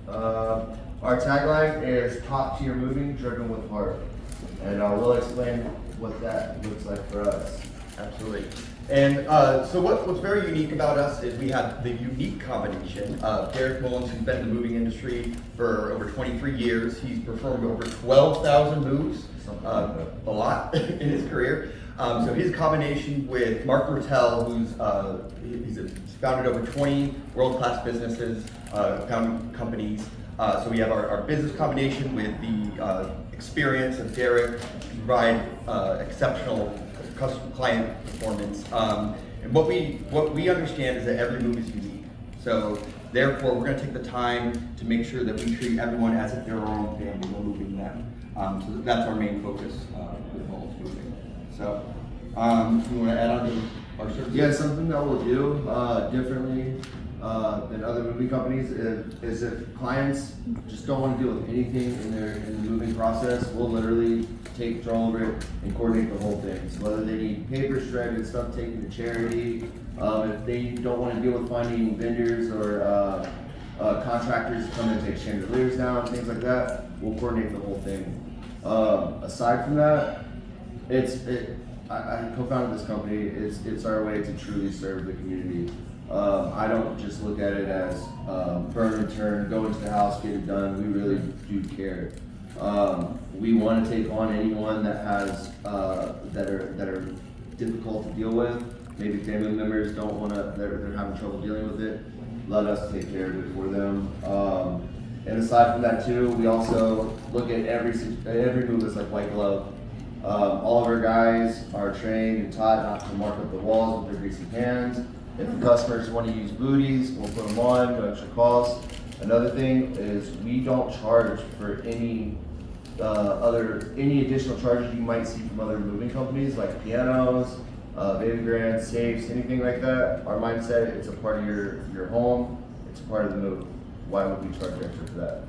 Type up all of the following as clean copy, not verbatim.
Our tagline is top tier moving, driven with heart. And we'll explain what that looks like for us. Absolutely. And so what's very unique about us is we have the unique combination of Derek Mullins, who's been in the moving industry for over 23 years. He's performed over 12,000 moves, a lot in his career. So his combination with Marc who's he's founded over 20 world-class businesses, founding companies. So we have our business combination with the experience of Derek to provide exceptional customer client performance. And what we understand is that every move is unique. So therefore, we're going to take the time to make sure that we treat everyone as if they're our own family when moving them. So that's our main focus with Mullins Moving. So you want to add on to our services? Yeah, something that we'll do differently than other moving companies is if clients just don't want to deal with anything in the moving process, we'll literally take control over it and coordinate the whole thing. So whether they need paper shredded, stuff taken to charity, if they don't want to deal with finding vendors or contractors to come in and take chandeliers down, things like that, we'll coordinate the whole thing. Aside from that, I co-founded this company. It's our way to truly serve the community. I don't just look at it as burn and turn, go into the house, get it done. We really do care. We want to take on anyone that has that are difficult to deal with. Maybe family members don't want to, they're having trouble dealing with it. Let us take care of it for them. And aside from that too, we also look at every move as like white glove. All of our guys are trained and taught not to mark up the walls with their greasy hands. If the customers want to use booties, we'll put them on, no extra cost. Another thing is we don't charge for any additional charges you might see from other moving companies like pianos, baby grand, safes, anything like that. Our mindset, it's a part of your home, it's a part of the move. Why would we charge extra for that?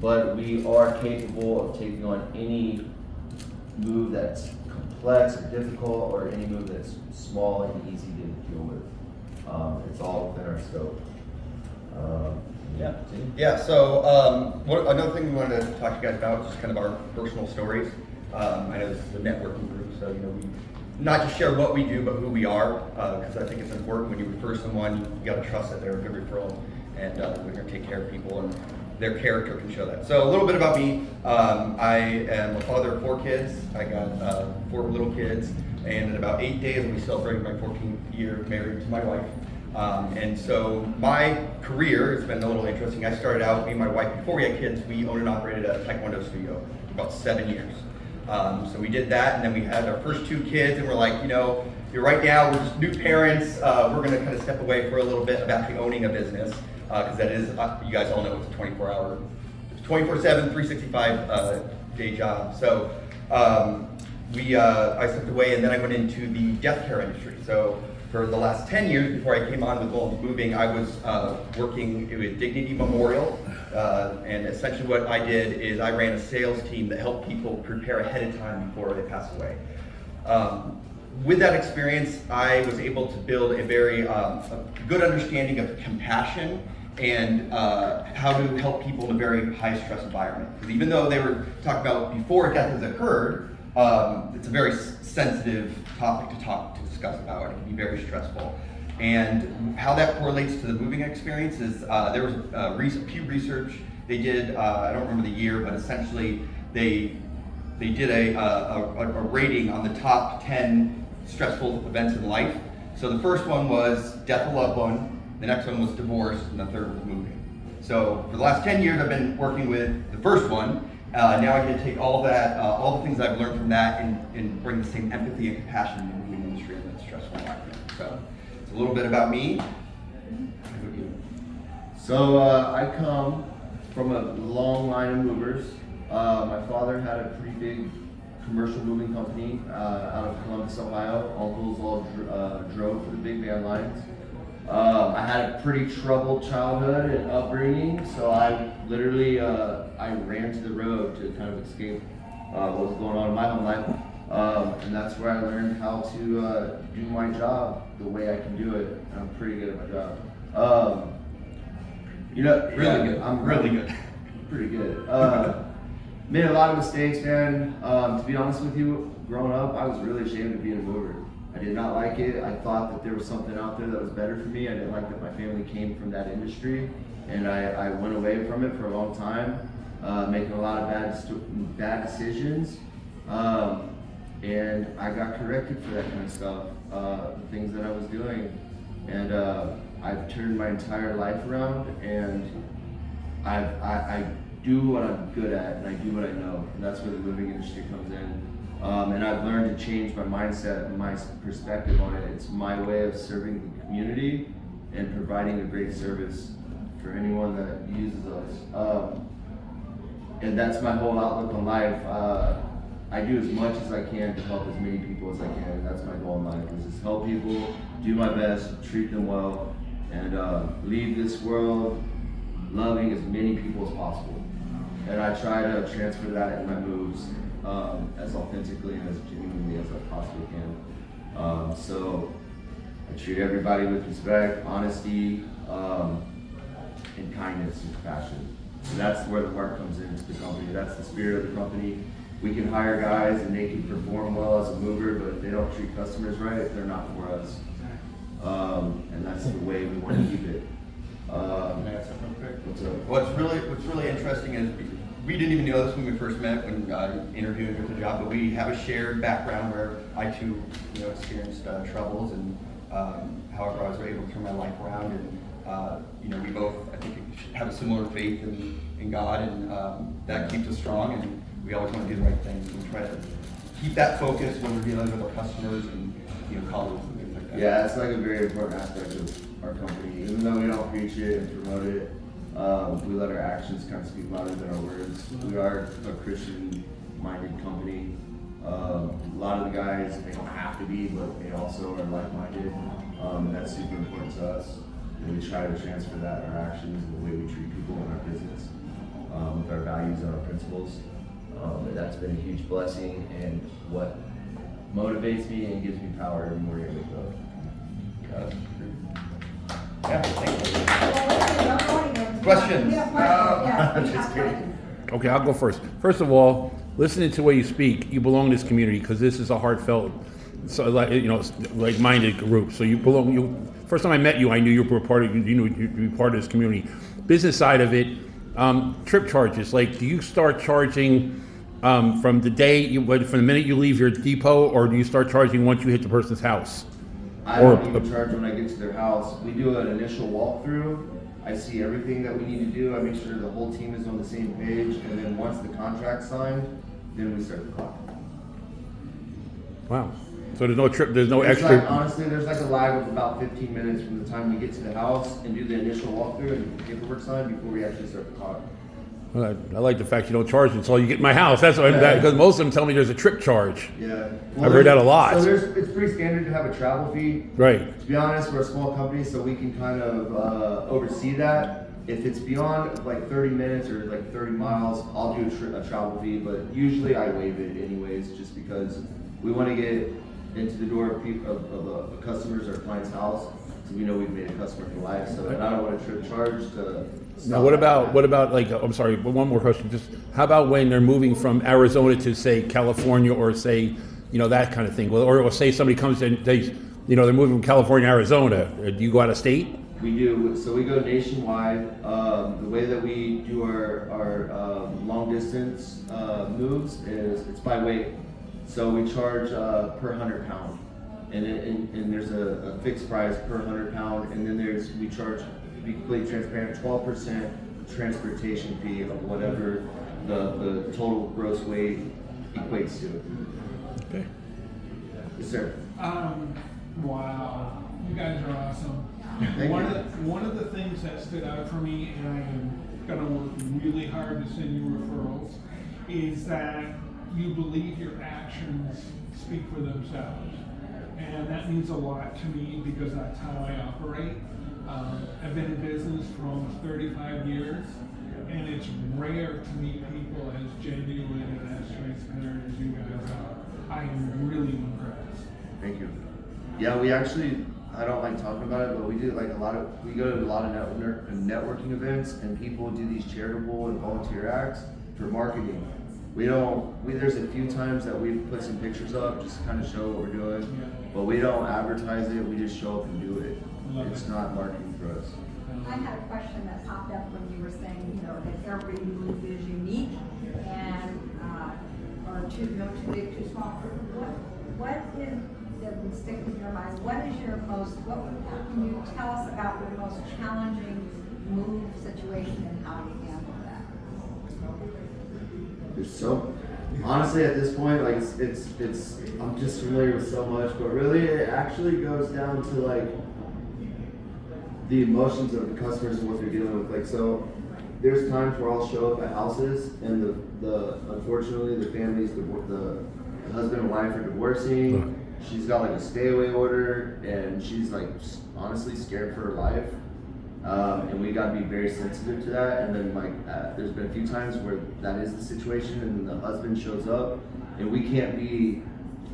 But we are capable of taking on any move that's complex or difficult, or any move that's small and easy to deal with. It's all within our scope. Yeah. So another thing we wanted to talk to you guys about is just kind of our personal stories. I know this is a networking group, so we not just share what we do, but who we are, because I think it's important when you refer someone, you got to trust that they're a good referral, and we're going to take care of people, and their character can show that. So a little bit about me. I am a father of 4 kids. I got 4 little kids, and in about 8 days, I'll be celebrating my 14th year married to my wife. And so my career has been a little interesting. I started out, me and my wife, before we had kids, we owned and operated a Taekwondo studio for about 7 years. So we did that, and then we had our first 2 kids, and we're like, right now we're just new parents. We're going to kind of step away for a little bit of actually owning a business, because that is, you guys all know, it's a 24/7, 365 day job. So I stepped away, and then I went into the death care industry. So for the last 10 years before I came on with Mullins Moving, I was working with Dignity Memorial, and essentially what I did is I ran a sales team that helped people prepare ahead of time before they pass away. With that experience, I was able to build a very good understanding of compassion and how to help people in a very high stress environment. Because even though they were talking about before death has occurred, it's a very sensitive topic to discuss about. It can be very stressful. And how that correlates to the moving experience is there was Pew Research. They did, I don't remember the year, but essentially they did a rating on the top 10 stressful events in life. So the first one was death of a loved one, the next one was divorce, and the third was moving. So for the last 10 years, I've been working with the first one. Now I get to take all that, all the things I've learned from that, and bring the same empathy and compassion in the moving industry in that stressful environment. So it's a little bit about me. So I come from a long line of movers. My father had a pretty big commercial moving company out of Columbus, Ohio. Uncles all drove for the big van lines. I had a pretty troubled childhood and upbringing, so I literally I ran to the road to kind of escape what was going on in my home life, and that's where I learned how to do my job the way I can do it. And I'm pretty good at my job. You know, Really good. I'm really good. Pretty good. Made a lot of mistakes, man. To be honest with you, growing up, I was really ashamed of being a mover. I did not like it. I thought that there was something out there that was better for me. I didn't like that my family came from that industry, and I went away from it for a long time, making a lot of bad decisions. And I got corrected for that kind of stuff, the things that I was doing. And I've turned my entire life around, and I do what I'm good at, and I do what I know, and that's where the moving industry comes in. And I've learned to change my mindset and my perspective on it. It's my way of serving the community and providing a great service for anyone that uses us. And that's my whole outlook on life. I do as much as I can to help as many people as I can, and that's my goal in life, is just help people, do my best, treat them well, and leave this world loving as many people as possible. And I try to transfer that in my moves as authentically and as genuinely as I possibly can. So I treat everybody with respect, honesty, and kindness and compassion. And that's where the heart comes into the company. That's the spirit of the company. We can hire guys and they can perform well as a mover, but if they don't treat customers right, they're not for us. And that's the way we want to keep it. Can I ask something quick? What's up? What's really interesting is we didn't even know this when we first met, when interviewing for the job, but we have a shared background where I too, experienced troubles, and however I was able to turn my life around, and we both, I think, have a similar faith in God, and that keeps us strong, and we always want to do the right things and try to keep that focus when we're dealing with our customers and colleagues and things like that. Yeah, it's like a very important aspect of our company. Even though we don't preach it and promote it, we let our actions kind of speak louder than our words. We are a Christian-minded company. A lot of the guys, they don't have to be, but they also are like-minded. And that's super important to us. And we try to transfer that in our actions and the way we treat people in our business, with our values and our principles. And that's been a huge blessing and what motivates me and gives me power every morning I wake up. Yeah, thank you. Questions? Just kidding. Okay, I'll go first. First of all, listening to the way you speak, you belong to this community because this is a heartfelt, like-minded group. So you belong. First time I met you, I knew you were part of. You'd be part of this community. Business side of it, trip charges. Like, do you start charging from the minute you leave your depot, or do you start charging once you hit the person's house? I don't even charge when I get to their house. We do an initial walkthrough. I see everything that we need to do. I make sure the whole team is on the same page, and then once the contract's signed, then we start the clock. Wow. So there's no trip. There's no It's extra. like, honestly, there's like a lag of about 15 minutes from the time we get to the house and do the initial walkthrough and get the paperwork signed before we actually start the clock. I like the fact you don't charge until you get in my house. That's why, because most of them tell me there's a trip charge. Yeah. I've heard that a lot. So it's pretty standard to have a travel fee. Right. To be honest, we're a small company, so we can kind of oversee that. If it's beyond like 30 minutes or like 30 miles, I'll do a travel fee, but usually I waive it anyways, just because we want to get into the door of a customer's or client's house, so we know we've made a customer for life. So and I don't want a trip charge to. Now, what about like? I'm sorry, but one more question. Just how about when they're moving from Arizona to say California, or say that kind of thing, or say somebody comes and they're moving from California to Arizona. Do you go out of state? We do. So we go nationwide. The way that we do our long distance moves is it's by weight. So we charge per 100 pound, and there's a fixed price per 100 pound, and then we charge, to be completely transparent, 12% transportation fee of whatever the total gross weight equates to. Okay. Yes, sir. Wow, you guys are awesome. Thank you. One of the things that stood out for me, and I am gonna work really hard to send you referrals, is that you believe your actions speak for themselves. And that means a lot to me because that's how I operate. I've been in business for almost 35 years, and it's rare to meet people as genuine and as transparent as you guys are. I am really impressed. Thank you. Yeah, we actually I don't like talking about it, but we do like we go to a lot of networking events, and people do these charitable and volunteer acts for marketing. There's a few times that we've put some pictures up, just kind of show what we're doing, but we don't advertise it, we just show up and do it. It's not marketing for us. I had a question that popped up when you were saying, that every move is unique and, or too big, too small. What is, that would stick in your mind, can you tell us about your most challenging move situation and how you handle that? Honestly, at this point, like it's I'm just familiar with so much, but really it actually goes down to like the emotions of the customers and what they're dealing with. Like, so there's times where I'll show up at houses and the unfortunately the families, the husband and wife are divorcing. She's got like a stay away order and she's like honestly scared for her life. And we got to be very sensitive to that. And then like there's been a few times where that is the situation and the husband shows up and we can't be,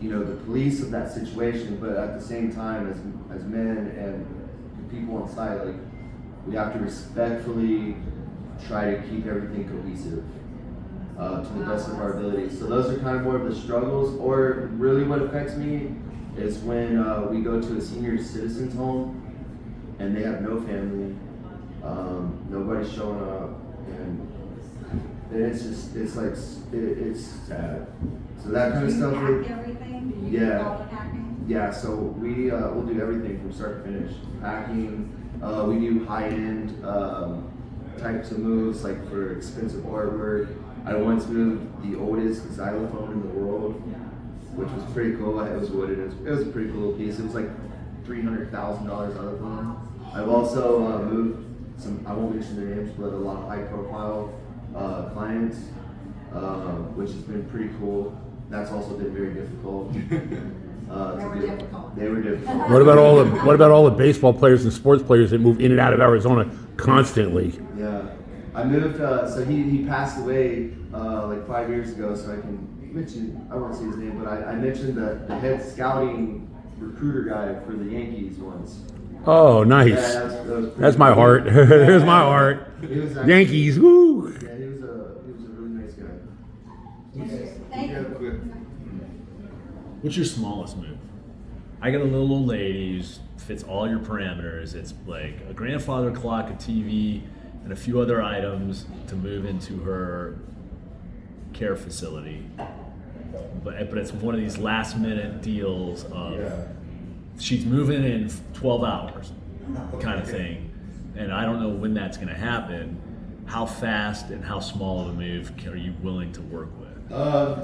the police of that situation, but at the same time as men and the people on site, like we have to respectfully try to keep everything cohesive to the best of our ability. So those are kind of more of the struggles. Or really what affects me is when we go to a senior citizen's home and they have no family, nobody's showing up, and it's sad. So that kind of stuff. Do you pack everything? Do you do all the packing? Yeah, so we'll do everything from start to finish. Packing, we do high-end types of moves, like for expensive artwork. I once moved the oldest xylophone in the world, which was pretty cool. It was wooded. It was a pretty cool piece. It was like $300,000 xylophone. I've also moved some, I won't mention their names, but a lot of high-profile clients, which has been pretty cool. That's also been very difficult. They were difficult. What about all the baseball players and sports players that move in and out of Arizona constantly? Yeah, I moved. So he passed away like 5 years ago. So I can mention, I won't say his name, but I mentioned the head scouting recruiter guy for the Yankees once. Oh, nice. Yeah, that was That's my cool. heart. There's my heart. He was actually, Yankees, woo! Yeah, he was a really nice guy. Thank you. What's your smallest move? I got a little old lady who fits all your parameters. It's like a grandfather clock, a TV, and a few other items to move into her care facility. But it's one of these last minute deals of she's moving in 12 hours kind of thing. And I don't know when that's going to happen. How fast and how small of a move are you willing to work with?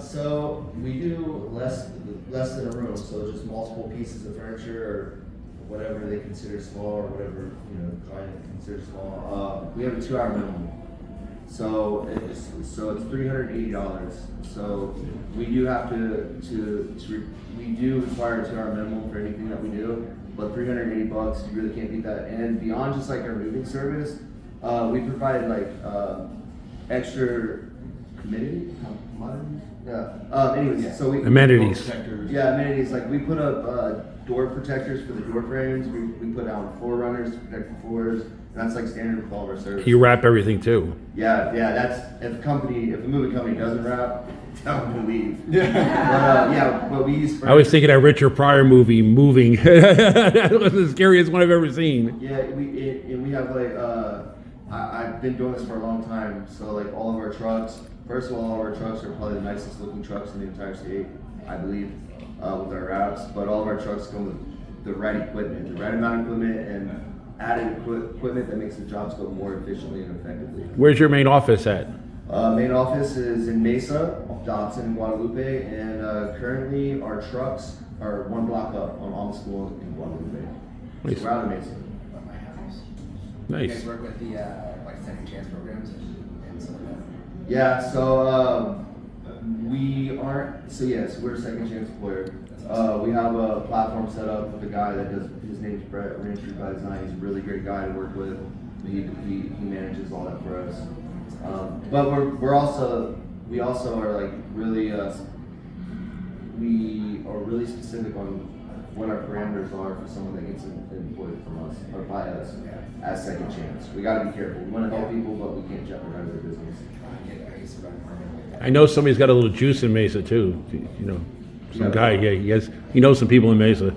So we do less than a room, so just multiple pieces of furniture or whatever they consider small or whatever the client considers small. We have a 2-hour minimum, so it's $380. So we do have we do require a 2-hour minimum for anything that we do, but $380 you really can't beat that. And beyond just like our moving service, we provide like extra Amenities. Amenities. Like we put up door protectors for the door frames. We put down floor runners to protect the floors. And that's like standard with all of our services. You wrap everything too. Yeah. That's if a moving company doesn't wrap, tell them to leave. Yeah. But we use. I was thinking that Richard Pryor movie, Moving. That was the scariest one I've ever seen. Yeah, we have like I've been doing this for a long time. So like all of our trucks. First of all our trucks are probably the nicest looking trucks in the entire state, I believe, with our wraps. But all of our trucks come with the right equipment, the right amount of equipment, and added equipment that makes the jobs go more efficiently and effectively. Where's your main office at? Main office is in Mesa, Dodson, and Guadalupe, and currently our trucks are 1 block up on Alma School in Guadalupe. Nice. So we're out of Mesa. You Nice. guys work with the like second chance programs and stuff like that? Yeah, so we aren't. So yes, we're a second chance employer. We have a platform set up with a guy that does. His name's Brett. Range Street by Design. He's a really great guy to work with. He manages all that for us. But we also are like really we are really specific on what our parameters are for someone that gets employed from us or by us as second chance. We gotta be careful. We wanna help people, but we can't jeopardize their business. I used to run a permit like that. I know somebody's got a little juice in Mesa too. You know, some guy. Yeah, he knows some people in Mesa.